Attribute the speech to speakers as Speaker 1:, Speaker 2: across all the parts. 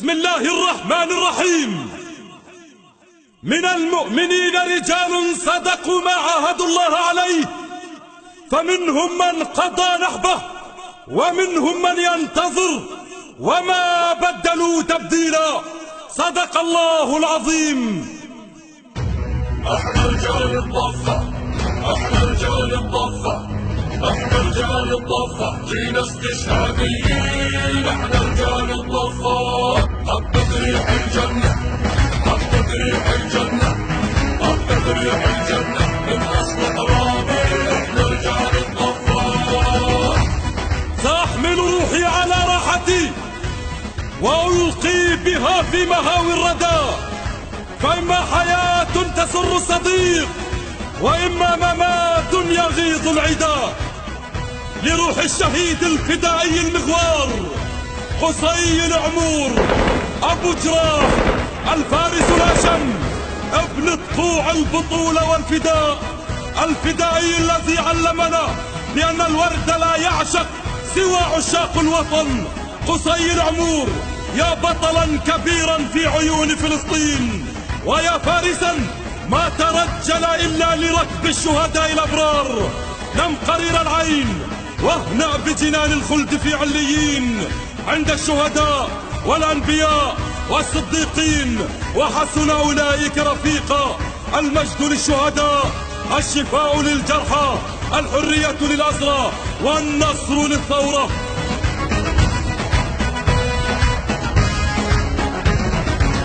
Speaker 1: بسم الله الرحمن الرحيم. من المؤمنين رجال صدقوا ما عاهدوا الله عليه، فمنهم من قضى نحبه ومنهم من ينتظر وما بدلوا تبديلا. صدق الله العظيم.
Speaker 2: احنا رجال الضفة، احنا رجال الضفة، احنا رجال الضفة، جينا استشهاديين. احنا رجال الضفة، حبت ريح الجنة، حبت ريح الجنة، حبت ريح الجنة من اصل ترابي. احنا رجال الضفة.
Speaker 1: سأحمل روحي على راحتي وألقي بها في مهاوي الردى، فإما حياة تسر الصديق وإما ممات يغيظ العدا. لروح الشهيد الفدائي المغوار قصي العمور أبو جراح الفارس الأشم، ابن طقوع البطولة والفداء، الفدائي الذي علمنا بأن الورد لا يعشق سوى عشاق الوطن. قصي العمور، يا بطلا كبيرا في عيون فلسطين، ويا فارسا ما ترجل إلا لركب الشهداء الأبرار. نم قرير العين واهنأ بجنان الخلد في عليين عند الشهداء والأنبياء والصديقين، وحسن أولئك رفيقا. المجد للشهداء، الشفاء للجرحى، الحرية للأسرى، والنصر للثورة.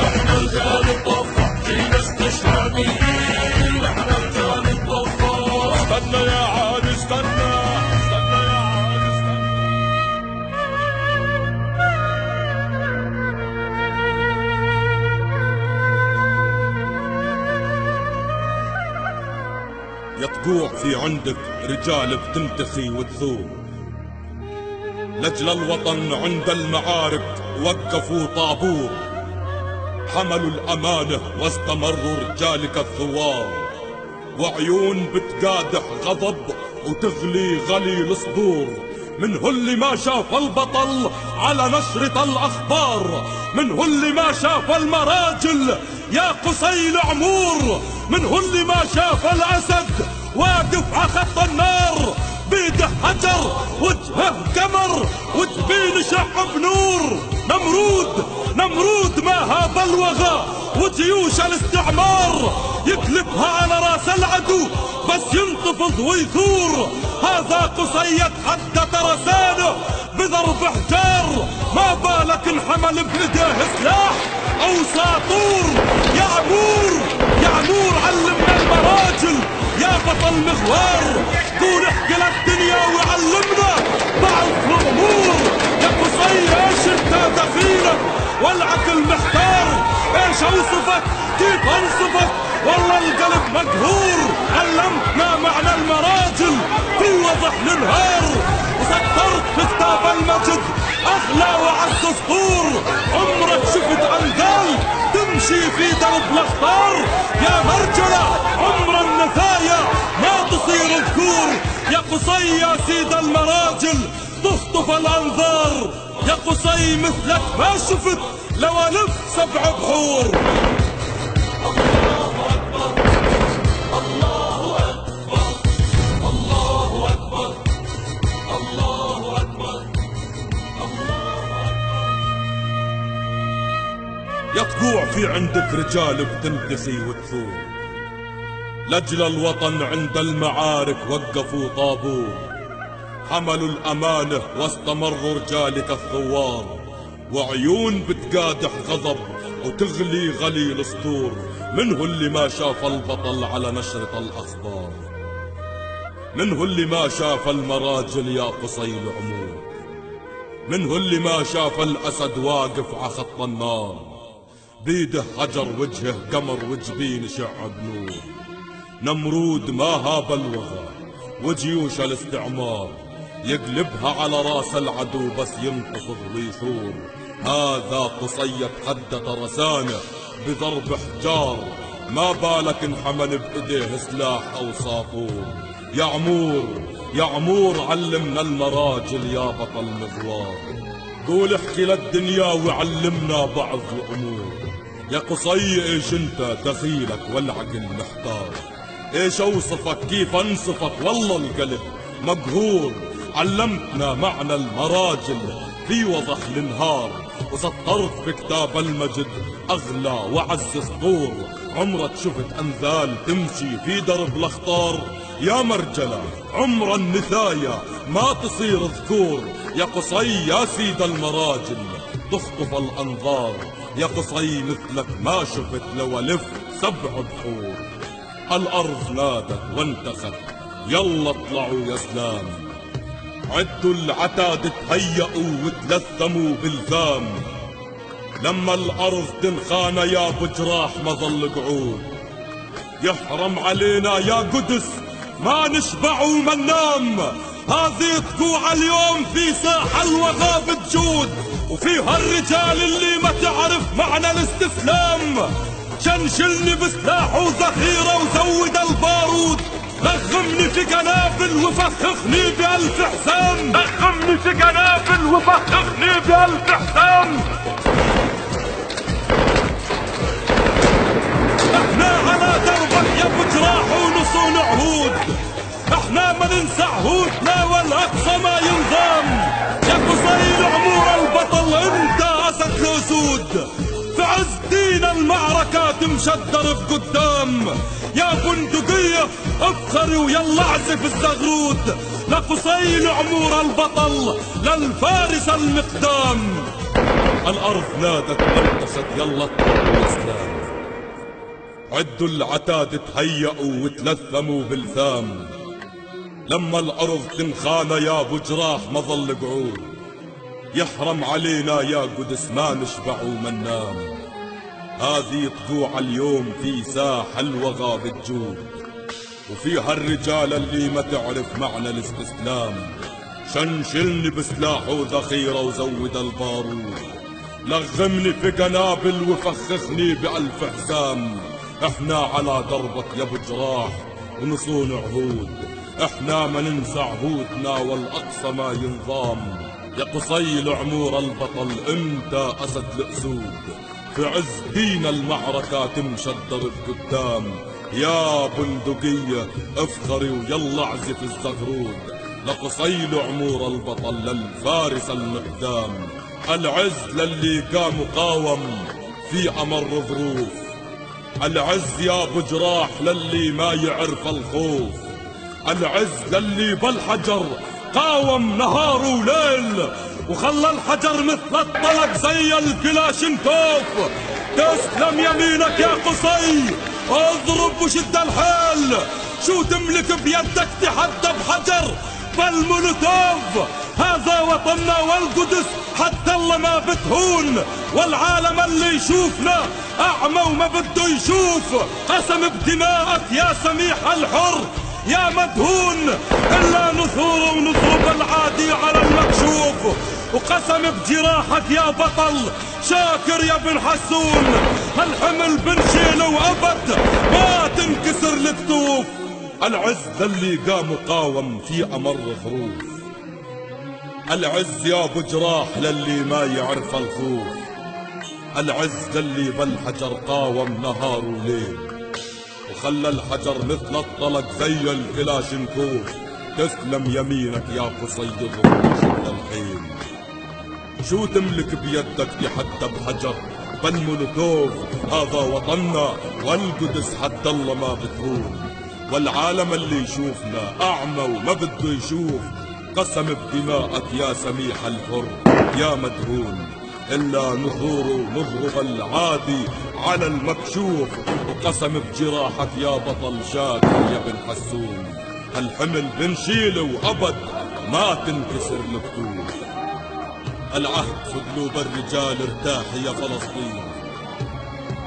Speaker 2: احنا رجال الضفة، جينا استشهاديين. احنا رجال الضفة.
Speaker 1: استنى يا عاد، استنى استنى يا عاد، استنى. يطقوع في عندك رجال بتنتخي وتثور، لجل الوطن عند المعارك وقفوا طابور، حملوا الأمانة واستمروا رجالك الثوار، وعيون بتقادح غضب وتغلي غليل صدور. من هو اللي ما شاف البطل على نشرة الأخبار، من هو اللي ما شاف المراجل يا قصي العمور، من هو اللي ما شاف الأسد واقف على خط النار، بيده حجر وجهه قمر وجبين شعب نور. نمرود نمرود ما هاب الوغى وجيوش الاستعمار، يقلبها على راس العدو بس ينتفض ويثور. هذا قصي يتحدى ترسانه بضرب حجار، ما بالك انحمل بيده سلاح او ساطور. يا عمور يا عمور علمنا المراجل يا بطل مغوار، قول احكي للدنيا وعلمنا بعض الامور. يا قصي ايش انت دخيلك والعقل محتار، ايش اوصفك كيف انصفك والله القلب مقهور. علمتنا معنى المراجل في وضح النهار، وسطرت في كتاب المجد اغلى وعز سطور. عمرك شفت انقال تمشي في درب الاخطار؟ يا مرجله عمر النثايا ما تصير ذكور. يا قصي يا سيد المراجل تخطف الانظار، يا قصي مثلك ما شفت لو الف 7 بحور.
Speaker 2: الله اكبر الله اكبر الله اكبر الله اكبر الله اكبر.
Speaker 1: يطقوع في عندك رجال بتنتخي وتثور، لجل الوطن عند المعارك وقفوا طابور، حملوا الأمانة واستمروا رجالك الثوار، وعيون بتقادح غضب وتغلي غليل صدور. منه اللي ما شاف البطل على نشرة الأخبار، منه اللي ما شاف المراجل يا قصي العمور، منه اللي ما شاف الأسد واقف على خط النار، بيده حجر وجهه قمر وجبين شعب نور. نمرود ما هاب الوغى وجيوش الاستعمار، يقلبها على راس العدو بس ينتفض ويثور. هذا قصي يتحدى ترسانه بضرب حجار، ما بالك انحمل بإيديه سلاح أو ساطور. يا عمور يا عمور علمنا المراجل يا بطل مغوار، قول احكي للدنيا وعلمنا بعض الامور. يا قصي ايش انت دخيلك والعقل محتار، ايش اوصفك كيف انصفك والله القلب مقهور. علمتنا معنى المراجل في وضح النهار، وسطرت بكتاب المجد اغلى وعز سطور. عمرك شفت انذال تمشي في درب الاخطار؟ يا مرجلة عمر النثايا ما تصير ذكور. يا قصي يا سيد المراجل تخطف الانظار. يا قصي مثلك ما شفت لو الف 7 بحور. الارض نادت وانتخت يلا اطلعوا يا سلام، عدوا العتاد تهيئوا وتلثموا بالذام. لما الارض تنخان يا ابو جراح ما ظل قعود، يحرم علينا يا قدس ما نشبع وما ننام. هذه تقوع اليوم في ساحة الوغى بتجود، وفيها الرجال اللي ما تعرف معنى الاستسلام. شنشلني بسلاح وذخيرة وزود البارود، لغمني في قنابل وفخخني بألف حسام. لغمني في قنابل وفخخني بألف حسام. احنا على دربك يا ابو جراح ونصون عهود، احنا ما ننسى عهودنا والاقصى ما ينضام. يا قصي عمور البطل انت اسد الاسود، في عز دين المعركات مشدر بقدام. يا بندقية افخري ويلا اعزف الزغرود، لقصي عمور البطل للفارس المقدام. الارض نادت وانتصت يلا اطلعوا الاسلام، عدوا العتاد تهيئوا وتلثموا بالثام. لما الارض تنخان يا ابو جراح ما ظل قعود، يحرم علينا يا قدس ما نشبع وما ننام. هذه طبوع اليوم في ساحة الوغى بتجود، وفيها الرجال اللي ما تعرف معنى الاستسلام. شنشلني بسلاح وذخيرة وزود البارود، لغمني في قنابل وفخخني بألف حسام. احنا على دربك يا ابو جراح ونصون عهود، احنا ما ننسى عهودنا والاقصى ما ينضام. يا قصي العمور البطل انت اسد الاسود، في عز دين المعركة مشدر بقدام. يا بندقية افخري ويلا اعزف الزغرود، لقصي العمور البطل للفارس المقدام. العز للي قام وقاوم في امر ظروف، العز يا ابو جراح للي ما يعرف الخوف. العز للي بالحجر قاوم نهار وليل، وخلى الحجر مثل الطلق زي الكلاشنكوف. تسلم يمينك يا قصي اضرب وشد الحيل، شو تملك بيدك تحدى بحجر بالمولوتوف. هذا وطننا والقدس حتى الله ما بتهون، والعالم اللي يشوفنا اعمى وما بده يشوف. قسم بدماءك يا سميح الحر يا مدهون، الا نثور ونضرب العادي على المكشوف. وقسم بجراحك يا بطل شاكر يا بن حسون، هالحمل بنشيله وابد ما تنكسر الكتوف. العز اللي قام وقاوم في امر ظروف، العز يا ابو جراح للي ما يعرف الخوف. العز للي بالحجر قاوم نهار وليل، وخلى الحجر مثل الطلق زي الكلاشنكوف. تسلم يمينك يا قصي الروح شد الحيل، شو تملك بيدك تحدى بحجر بالمولوتوف. هذا وطننا والقدس حتى الله ما بتهون، والعالم اللي يشوفنا اعمى وما بده يشوف. قسم بدماءك يا سميح الحر يا مدهون، الا نثور ونضرب العادي على المكشوف. وقسم بجراحك يا بطل شاكر يا بن حسون، هالحمل بنشيله وابد ما تنكسر الكتوف. العهد فضلوا بالرجال ارتاحي يا فلسطين،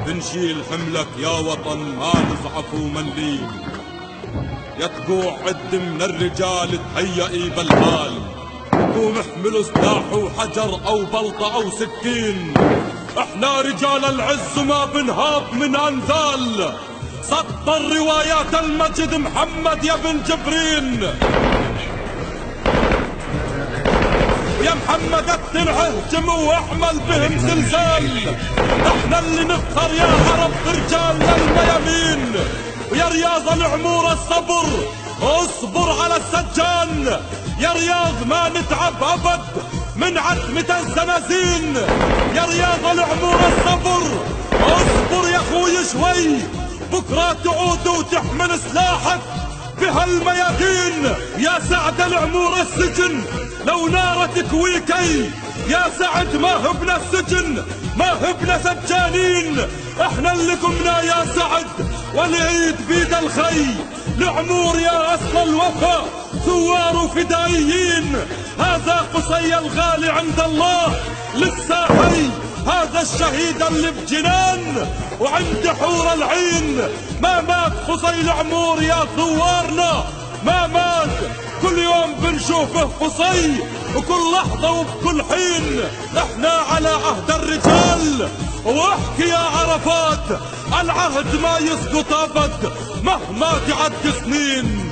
Speaker 1: بنشيل حملك يا وطن ما نزعف ومنلين. يا تقوع عد من الرجال تهيئي بالحال، قوم احملوا سلاح وحجر او بلطة او سكين. احنا رجال العز وما بنهاب من انذال، سطر روايات المجد محمد يا بن جبرين. يا محمد تنهجم واعمل بهم زلزال. احنا اللي نفخر يا عرب برجالنا الميامين، ويا رياض العمور الصبر اصبر على السجان. يا رياض ما نتعب ابد من عتمة الزنازين. يا رياض العمور الصبر اصبر يا اخوي شوي، بكرة تعود وتحمل سلاحك بهالميادين. يا سعد العمور السجن لو نار تكويكي، يا سعد ما هبنا السجن ما هبنا سجانين. احنا اللي قمنا يا سعد والعيد بيد الخي، العمور يا اصل الوفا ثوار وفدائيين. هذا قصي الغالي عند الله لسه حي، هذا الشهيد اللي بجنان وعند حور العين. ما مات قصي العمور يا ثوارنا ما مات، كل يوم بنشوفه قصي وكل لحظة وبكل حين. احنا على عهد الرجال، واحكي يا عرفات العهد ما يسقط ابد مهما تعد سنين.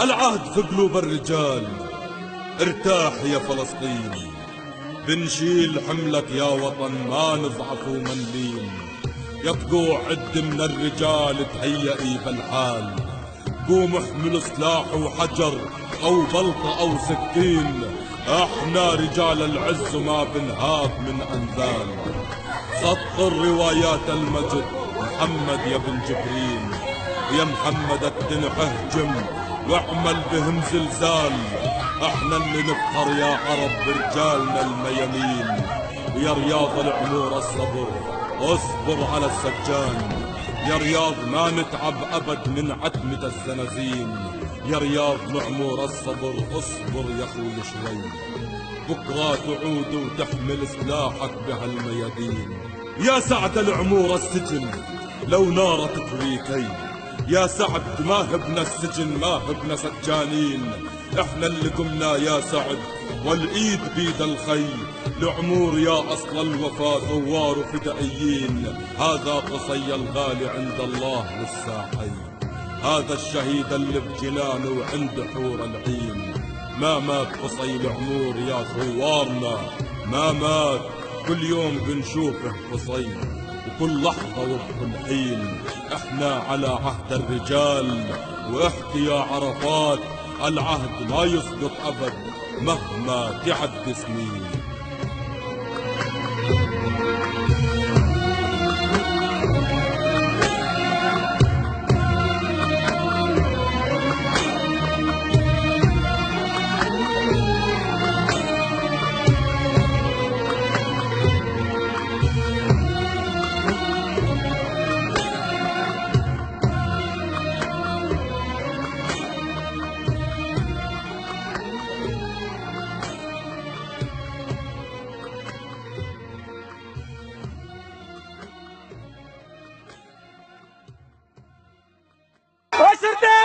Speaker 1: العهد في قلوب الرجال، ارتاح يا فلسطين، بنشيل حملك يا وطن ما نضعف ومنلين. يا تقوع عد من الرجال تهيئي بالحال، قوم احمل سلاح وحجر او بلطة او سكين. احنا رجال العز وما بنهاب من انذال. سطر روايات المجد محمد يا بن جبريل، يا محمد تنهجم واعمل بهم زلزال. احنا اللي نفخر يا عرب برجالنا الميامين، ويا رياض العمور الصبر اصبر على السجان. يا رياض ما نتعب ابد من عتمة الزنازين. يا رياض العمور الصبر اصبر يا اخوي شوي، بكرة تعود وتحمل سلاحك بهالميادين. يا سعد العمور السجن لو نار تكويكي، يا سعد ما هبنا السجن ما هبنا سجانين. احنا اللي قمنا يا سعد والايد بيد الخي، العمور يا اصل الوفا ثوار وفدائيين. هذا قصي الغالي عند الله للساحي، هذا الشهيد اللي بجنانه وعند حور العين. ما مات قصي العمور يا ثوارنا ما مات، كل يوم بنشوفه قصي وكل لحظة وبكل حين. احنا على عهد الرجال، واحكي يا عرفات العهد ما يسقط ابد مهما تعد سنين.
Speaker 3: واشرتي